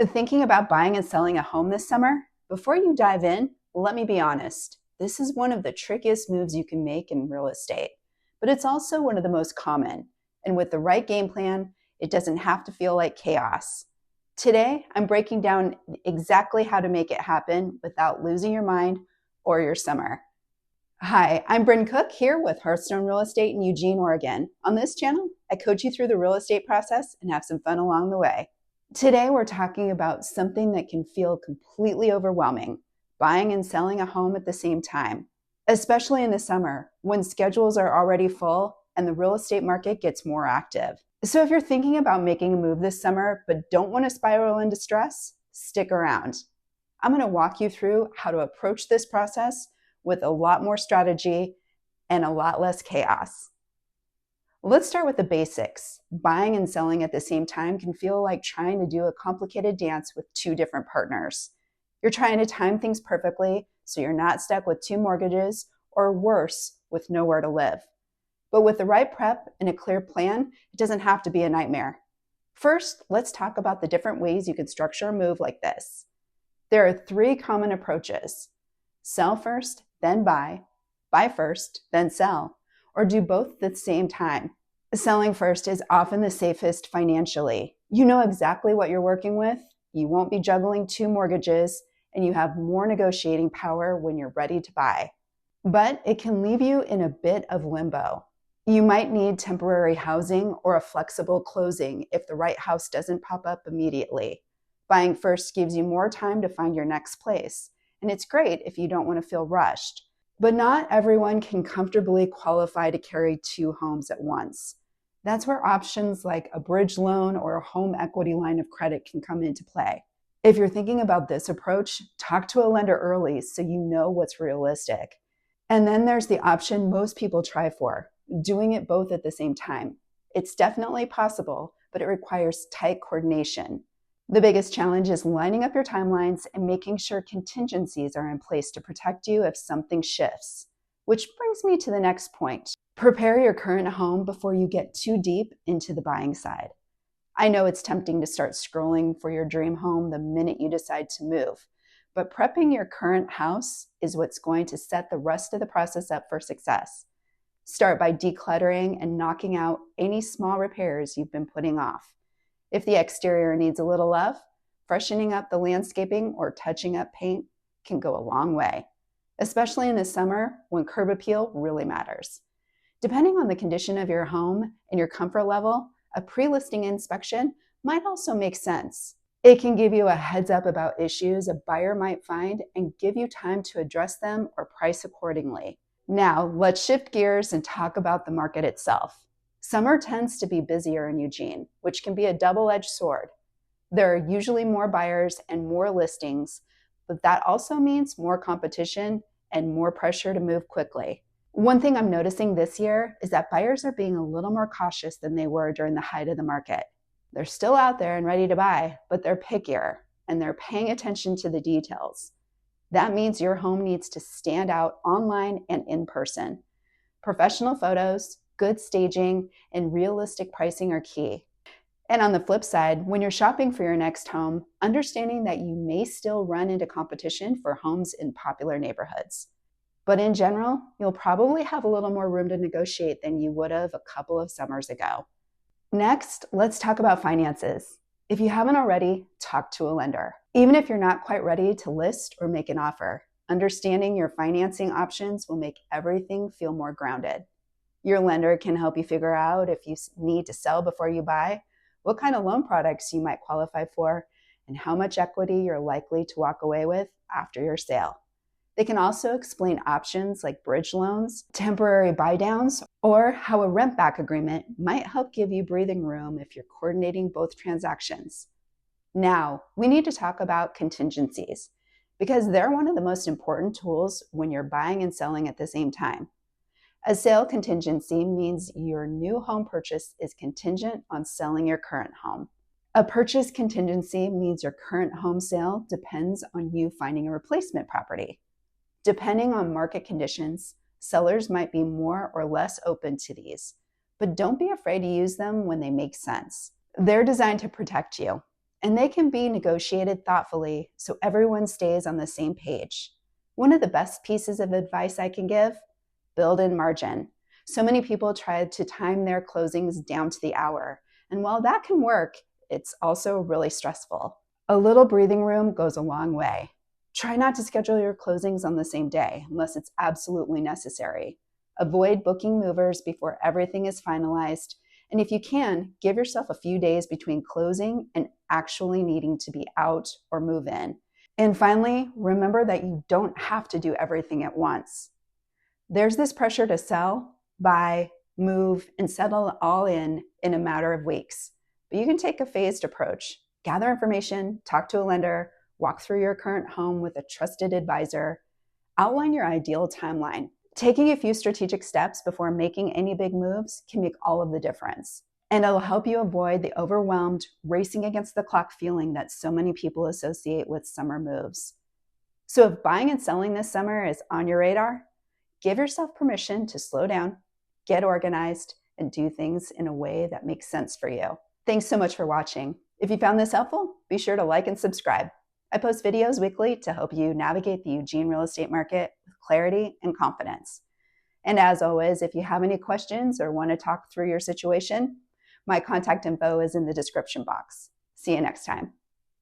Thinking about buying and selling a home this summer? Before you dive in, let me be honest. This is one of the trickiest moves you can make in real estate, but it's also one of the most common. And with the right game plan, it doesn't have to feel like chaos. Today, I'm breaking down exactly how to make it happen without losing your mind or your summer. Hi, I'm Bryn Cook here with Hearthstone Real Estate in Eugene, Oregon. On this channel, I coach you through the real estate process and have some fun along the way. Today, we're talking about something that can feel completely overwhelming, buying and selling a home at the same time, especially in the summer when schedules are already full and the real estate market gets more active. So if you're thinking about making a move this summer but don't want to spiral into stress, stick around. I'm going to walk you through how to approach this process with a lot more strategy and a lot less chaos. Let's start with the basics. Buying and selling at the same time can feel like trying to do a complicated dance with two different partners. You're trying to time things perfectly so you're not stuck with two mortgages or worse, with nowhere to live. But with the right prep and a clear plan, it doesn't have to be a nightmare. First, let's talk about the different ways you can structure a move like this. There are three common approaches: sell first, then buy first, then sell, or do both at the same time. Selling first is often the safest financially. You know exactly what you're working with, you won't be juggling two mortgages, and you have more negotiating power when you're ready to buy. But it can leave you in a bit of limbo. You might need temporary housing or a flexible closing if the right house doesn't pop up immediately. Buying first gives you more time to find your next place, and it's great if you don't want to feel rushed. But not everyone can comfortably qualify to carry two homes at once. That's where options like a bridge loan or a home equity line of credit can come into play. If you're thinking about this approach, talk to a lender early so you know what's realistic. And then there's the option most people try for, doing it both at the same time. It's definitely possible, but it requires tight coordination. The biggest challenge is lining up your timelines and making sure contingencies are in place to protect you if something shifts. Which brings me to the next point. Prepare your current home before you get too deep into the buying side. I know it's tempting to start scrolling for your dream home the minute you decide to move, but prepping your current house is what's going to set the rest of the process up for success. Start by decluttering and knocking out any small repairs you've been putting off. If the exterior needs a little love, freshening up the landscaping or touching up paint can go a long way, especially in the summer when curb appeal really matters. Depending on the condition of your home and your comfort level, a pre-listing inspection might also make sense. It can give you a heads up about issues a buyer might find and give you time to address them or price accordingly. Now, let's shift gears and talk about the market itself. Summer tends to be busier in Eugene, which can be a double-edged sword. There are usually more buyers and more listings, but that also means more competition and more pressure to move quickly. One thing I'm noticing this year is that buyers are being a little more cautious than they were during the height of the market. They're still out there and ready to buy, but they're pickier and they're paying attention to the details. That means your home needs to stand out online and in person. Professional photos, good staging, and realistic pricing are key. And on the flip side, when you're shopping for your next home, understanding that you may still run into competition for homes in popular neighborhoods. But in general, you'll probably have a little more room to negotiate than you would have a couple of summers ago. Next, let's talk about finances. If you haven't already, talk to a lender. Even if you're not quite ready to list or make an offer, understanding your financing options will make everything feel more grounded. Your lender can help you figure out if you need to sell before you buy, what kind of loan products you might qualify for, and how much equity you're likely to walk away with after your sale. They can also explain options like bridge loans, temporary buy-downs, or how a rent-back agreement might help give you breathing room if you're coordinating both transactions. Now, we need to talk about contingencies, because they're one of the most important tools when you're buying and selling at the same time. A sale contingency means your new home purchase is contingent on selling your current home. A purchase contingency means your current home sale depends on you finding a replacement property. Depending on market conditions, sellers might be more or less open to these, but don't be afraid to use them when they make sense. They're designed to protect you. and they can be negotiated thoughtfully so everyone stays on the same page. One of the best pieces of advice I can give: build in margin. So many people try to time their closings down to the hour, and while that can work, it's also really stressful. A little breathing room goes a long way. Try not to schedule your closings on the same day unless it's absolutely necessary. Avoid booking movers before everything is finalized, and if you can, give yourself a few days between closing and actually needing to be out or move in. And finally, remember that you don't have to do everything at once. There's this pressure to sell, buy, move, and settle all in a matter of weeks. But you can take a phased approach. Gather information, talk to a lender, walk through your current home with a trusted advisor, outline your ideal timeline. Taking a few strategic steps before making any big moves can make all of the difference. And it'll help you avoid the overwhelmed, racing against the clock feeling that so many people associate with summer moves. So if buying and selling this summer is on your radar, give yourself permission to slow down, get organized, and do things in a way that makes sense for you. Thanks so much for watching. If you found this helpful, be sure to like and subscribe. I post videos weekly to help you navigate the Eugene real estate market with clarity and confidence. And as always, if you have any questions or want to talk through your situation, my contact info is in the description box. See you next time.